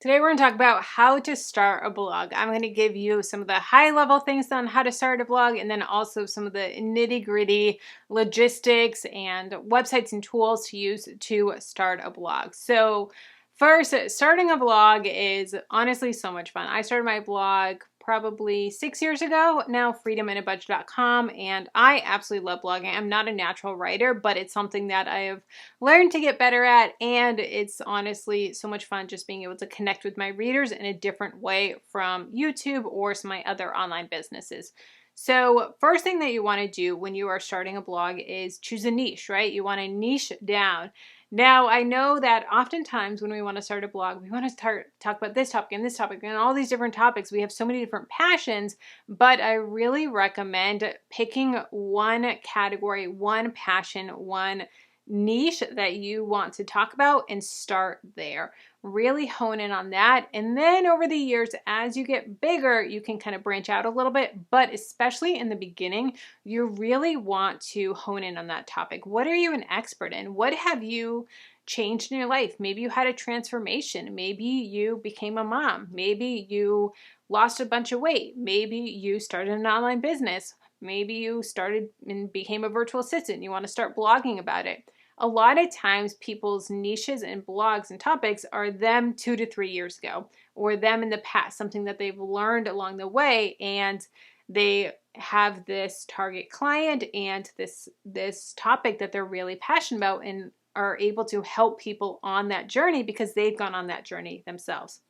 Today we're going to talk about how to start a blog. I'm going to give you some of the high-level things on how to start a blog and then also some of the nitty-gritty logistics and websites and tools to use to start a blog. So first, starting a blog is honestly so much fun. I started my blog probably 6 years ago now, freedominabudget.com, and I absolutely love blogging. I'm not a natural writer, but it's something that I have learned to get better at, and it's honestly so much fun just being able to connect with my readers in a different way from YouTube or some of my other online businesses. So first thing that you want to do when you are starting a blog is choose a niche, right? You want to niche down. Now, I know that oftentimes when we want to start a blog, we want to talk about this topic and all these different topics. We have so many different passions, but I really recommend picking one category, one passion, one niche that you want to talk about and start there. Really hone in on that. And then over the years, as you get bigger, you can kind of branch out a little bit, but especially in the beginning, you really want to hone in on that topic. What are you an expert in? What have you changed in your life? Maybe you had a transformation. Maybe you became a mom. Maybe you lost a bunch of weight. Maybe you started an online business. Maybe you started and became a virtual assistant. You want to start blogging about it. A lot of times people's niches and blogs and topics are them 2 to 3 years ago or them in the past, something that they've learned along the way, and they have this target client and this topic that they're really passionate about and are able to help people on that journey because they've gone on that journey themselves.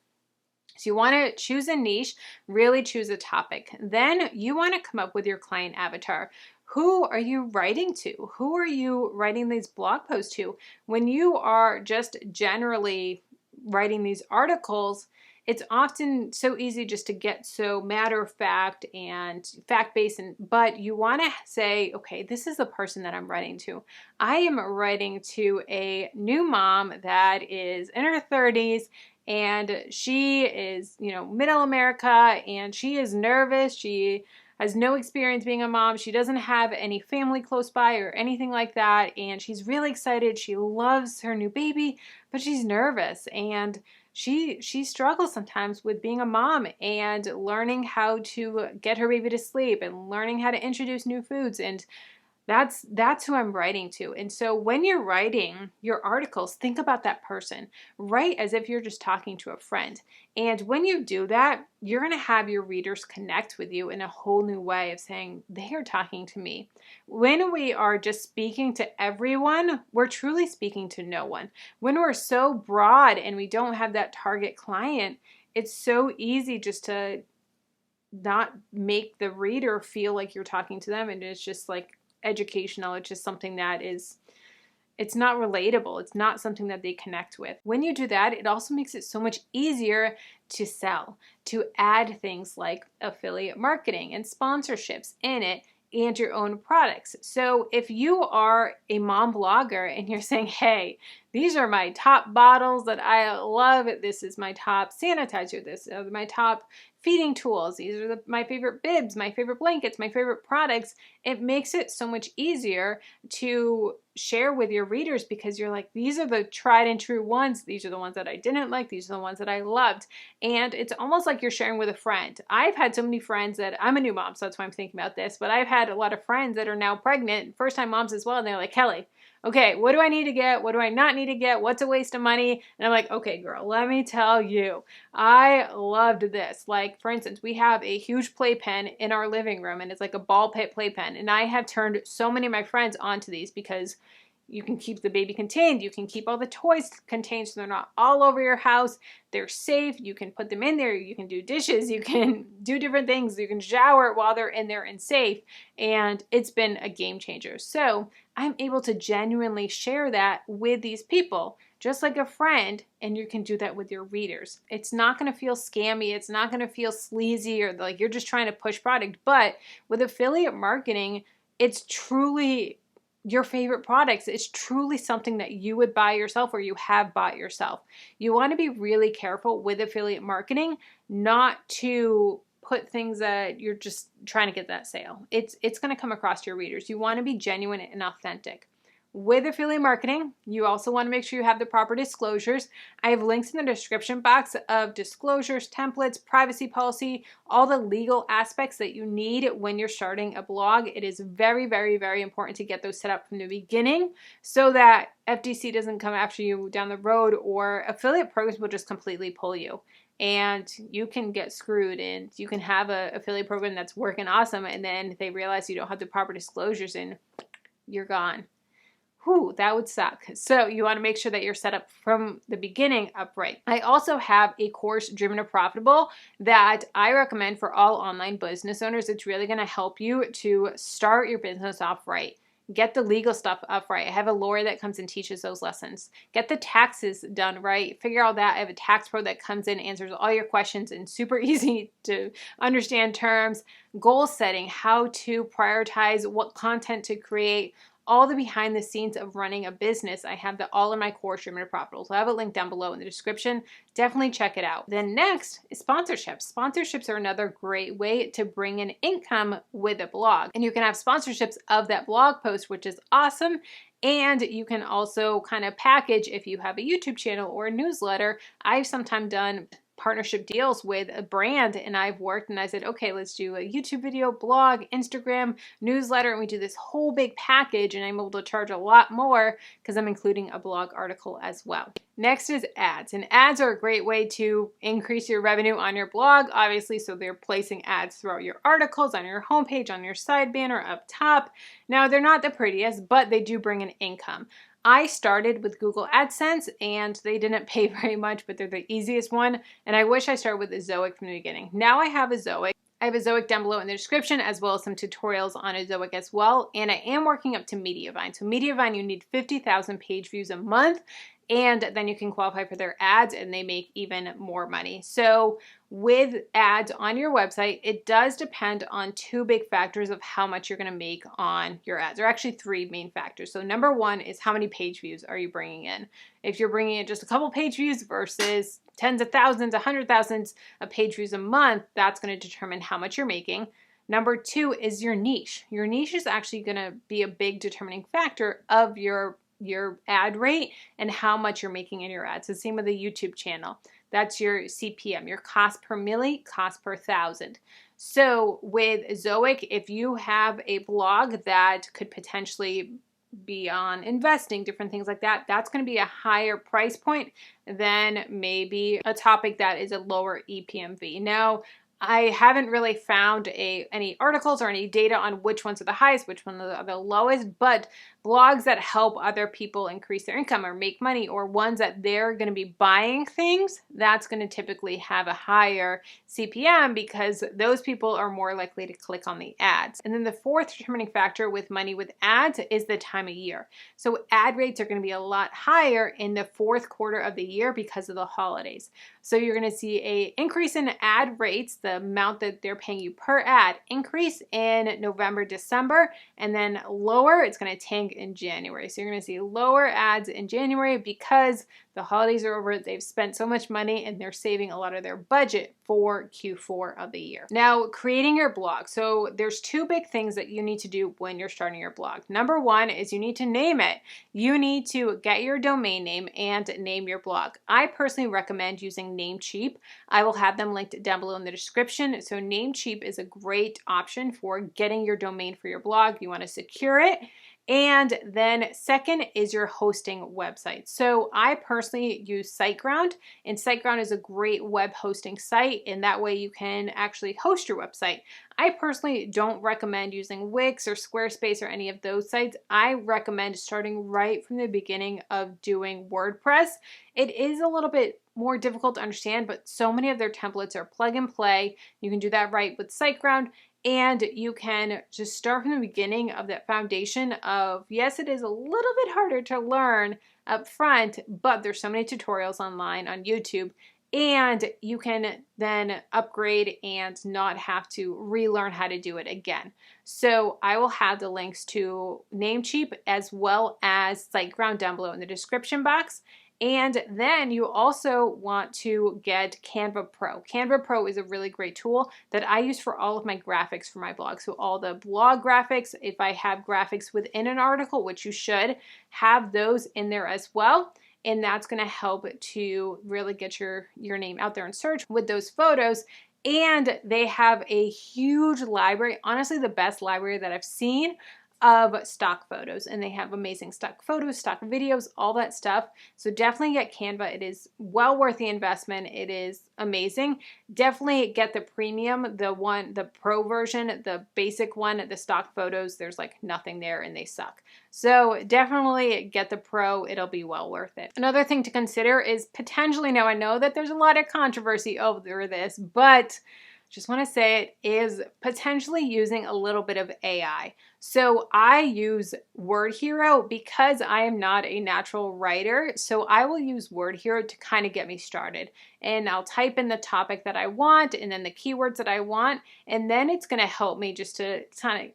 So you want to choose a niche, really choose a topic. Then you want to come up with your client avatar. Who are you writing to? Who are you writing these blog posts to? When you are just generally writing these articles, it's often so easy just to get so matter of fact and fact-based, but you want to say, okay, this is the person that I'm writing to. I am writing to a new mom that is in her 30s, and she is, middle America, and she is nervous. She has no experience being a mom. She doesn't have any family close by or anything like that, and she's really excited. She loves her new baby, but she's nervous, and she struggles sometimes with being a mom and learning how to get her baby to sleep and learning how to introduce new foods, and that's who I'm writing to. And so when you're writing your articles, think about that person. Write as if you're just talking to a friend. And when you do that, you're going to have your readers connect with you in a whole new way of saying, they are talking to me. When we are just speaking to everyone, we're truly speaking to no one. When we're so broad and we don't have that target client, it's so easy just to not make the reader feel like you're talking to them, and it's just like educational. It's just something that it's not relatable. It's not something that they connect with. When you do that, it also makes it so much easier to sell, to add things like affiliate marketing and sponsorships in it and your own products. So if you are a mom blogger and you're saying, hey, these are my top bottles that I love, this is my top sanitizer, this is my top feeding tools, these are my favorite bibs, my favorite blankets, my favorite products, it makes it so much easier to share with your readers because you're like, these are the tried and true ones, these are the ones that I didn't like, these are the ones that I loved. And it's almost like you're sharing with a friend. I've had so many friends that, I'm a new mom, so that's why I'm thinking about this, but I've had a lot of friends that are now pregnant, first-time moms as well, and they're like, Kelly, okay, what do I need to get? What do I not need to get? What's a waste of money? And I'm like, okay, girl, let me tell you, I loved this. Like, for instance, we have a huge playpen in our living room, and it's like a ball pit playpen. And I have turned so many of my friends onto these because you can keep the baby contained. You can keep all the toys contained so they're not all over your house. They're safe. You can put them in there. You can do dishes. You can do different things. You can shower while they're in there and safe. And it's been a game changer. So I'm able to genuinely share that with these people, just like a friend, and you can do that with your readers. It's not going to feel scammy. It's not going to feel sleazy or like you're just trying to push product. But with affiliate marketing, it's truly your favorite products. It's truly something that you would buy yourself or you have bought yourself. You want to be really careful with affiliate marketing not to put things that you're just trying to get that sale. It's going to come across to your readers. You want to be genuine and authentic. With affiliate marketing, you also want to make sure you have the proper disclosures. I have links in the description box of disclosures, templates, privacy policy, all the legal aspects that you need when you're starting a blog. It is very, very, very important to get those set up from the beginning so that FTC doesn't come after you down the road, or affiliate programs will just completely pull you. And you can get screwed, and you can have an affiliate program that's working awesome, and then they realize you don't have the proper disclosures and you're gone. Whew, that would suck. So you want to make sure that you're set up from the beginning upright. I also have a course, Driven to Profitable, that I recommend for all online business owners. It's really going to help you to start your business off right. Get the legal stuff up right. I have a lawyer that comes and teaches those lessons. Get the taxes done right. Figure out that. I have a tax pro that comes in, answers all your questions in super easy to understand terms. Goal setting, how to prioritize what content to create, all the behind the scenes of running a business. I have that all in my course, Driven to Profitable. So I have a link down below in the description. Definitely check it out. Then next is sponsorships. Sponsorships are another great way to bring in income with a blog. And you can have sponsorships of that blog post, which is awesome. And you can also kind of package if you have a YouTube channel or a newsletter. I've sometimes done partnership deals with a brand, and I've worked and I said, okay, let's do a YouTube video, blog, Instagram, newsletter, and we do this whole big package, and I'm able to charge a lot more because I'm including a blog article as well. Next is ads, and ads are a great way to increase your revenue on your blog, obviously, so they're placing ads throughout your articles, on your homepage, on your side banner, up top. Now, they're not the prettiest, but they do bring in income. I started with Google AdSense, and they didn't pay very much, but they're the easiest one. And I wish I started with Ezoic from the beginning. Now I have Ezoic. I have Ezoic down below in the description, as well as some tutorials on Ezoic as well. And I am working up to Mediavine. So Mediavine, you need 50,000 page views a month, and then you can qualify for their ads, and they make even more money. So with ads on your website, it does depend on two big factors of how much you're going to make on your ads. There are actually three main factors. So number one is how many page views are you bringing in? If you're bringing in just a couple page views versus tens of thousands, 100,000 of page views a month, that's going to determine how much you're making. Number two is your niche. Your niche is actually going to be a big determining factor of your ad rate and how much you're making in your ads. The same with the YouTube channel. That's your CPM, your cost per milli, cost per thousand. So with Ezoic, if you have a blog that could potentially be on investing, different things like that, that's going to be a higher price point than maybe a topic that is a lower EPMV. Now, I haven't really found any articles or any data on which ones are the highest, which ones are the lowest, but blogs that help other people increase their income or make money, or ones that they're going to be buying things, that's going to typically have a higher CPM because those people are more likely to click on the ads. And then the fourth determining factor with money with ads is the time of year. So ad rates are going to be a lot higher in the fourth quarter of the year because of the holidays. So you're going to see an increase in ad rates, the amount that they're paying you per ad, increase in November, December, and then lower, it's going to tank in January. So you're going to see lower ads in January because the holidays are over. They've spent so much money and they're saving a lot of their budget for Q4 of the year. Now, creating your blog. So there's two big things that you need to do when you're starting your blog. Number one is you need to name it. You need to get your domain name and name your blog. I personally recommend using Namecheap. I will have them linked down below in the description. So Namecheap is a great option for getting your domain for your blog. You want to secure it. And then second is your hosting website. So I personally use SiteGround, and SiteGround is a great web hosting site, and that way you can actually host your website. I personally don't recommend using Wix or Squarespace or any of those sites. I recommend starting right from the beginning of doing WordPress. It is a little bit more difficult to understand, but so many of their templates are plug and play. You can do that right with SiteGround. And you can just start from the beginning of that foundation of, yes, it is a little bit harder to learn up front, but there's so many tutorials online on YouTube, and you can then upgrade and not have to relearn how to do it again. So I will have the links to Namecheap as well as SiteGround down below in the description box. And then you also want to get Canva Pro. Canva Pro is a really great tool that I use for all of my graphics for my blog. So all the blog graphics, if I have graphics within an article, which you should, have those in there as well. And that's going to help to really get your name out there in search with those photos. And they have a huge library, honestly the best library that I've seen, of stock photos, and they have amazing stock photos, stock videos, all that stuff. So definitely get Canva. It is well worth the investment. It is amazing. Definitely get the premium, the pro version, the basic one. The stock photos, there's like nothing there and they suck. So definitely get the pro. It'll be well worth it. Another thing to consider is potentially, now I know that there's a lot of controversy over this, but just want to say it is potentially using a little bit of AI. So I use Word Hero because I am not a natural writer. So I will use Word Hero to kind of get me started. And I'll type in the topic that I want and then the keywords that I want. And then it's going to help me just to kind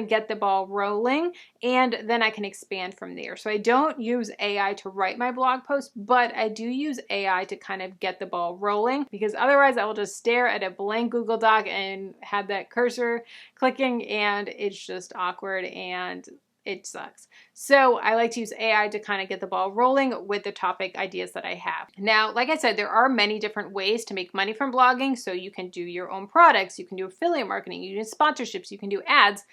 of get the ball rolling, and then I can expand from there. So I don't use AI to write my blog post, but I do use AI to kind of get the ball rolling, because otherwise I will just stare at a blank Google Doc and have that cursor clicking, and it's just awkward and it sucks. So I like to use AI to kind of get the ball rolling with the topic ideas that I have. Now, like I said, there are many different ways to make money from blogging. So you can do your own products, you can do affiliate marketing, you can do sponsorships, you can do ads,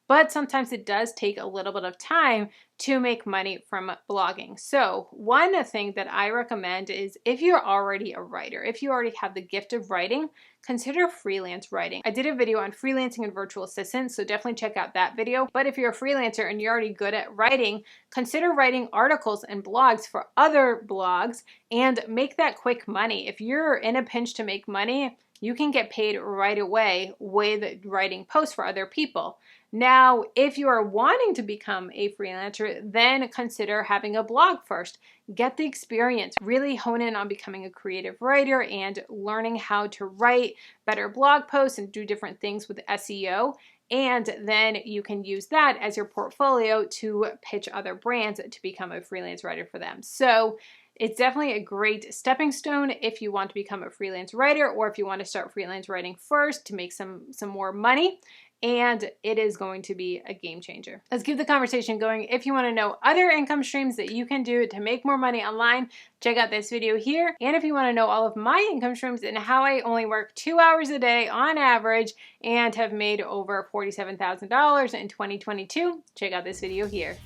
but sometimes it does take a little bit of time to make money from blogging. So one thing that I recommend is, if you're already a writer, if you already have the gift of writing, consider freelance writing. I did a video on freelancing and virtual assistants, so definitely check out that video. But if you're a freelancer and you're already good at writing, consider writing articles and blogs for other blogs and make that quick money. If you're in a pinch to make money, you can get paid right away with writing posts for other people. Now, if you are wanting to become a freelancer, then consider having a blog first. Get the experience, really hone in on becoming a creative writer and learning how to write better blog posts and do different things with SEO. And then you can use that as your portfolio to pitch other brands to become a freelance writer for them. So it's definitely a great stepping stone if you want to become a freelance writer, or if you want to start freelance writing first to make some more money. And it is going to be a game changer. Let's keep the conversation going. If you want to know other income streams that you can do to make more money online, check out this video here. And if you want to know all of my income streams and how I only work 2 hours a day on average and have made over $47,000 in 2022, check out this video here.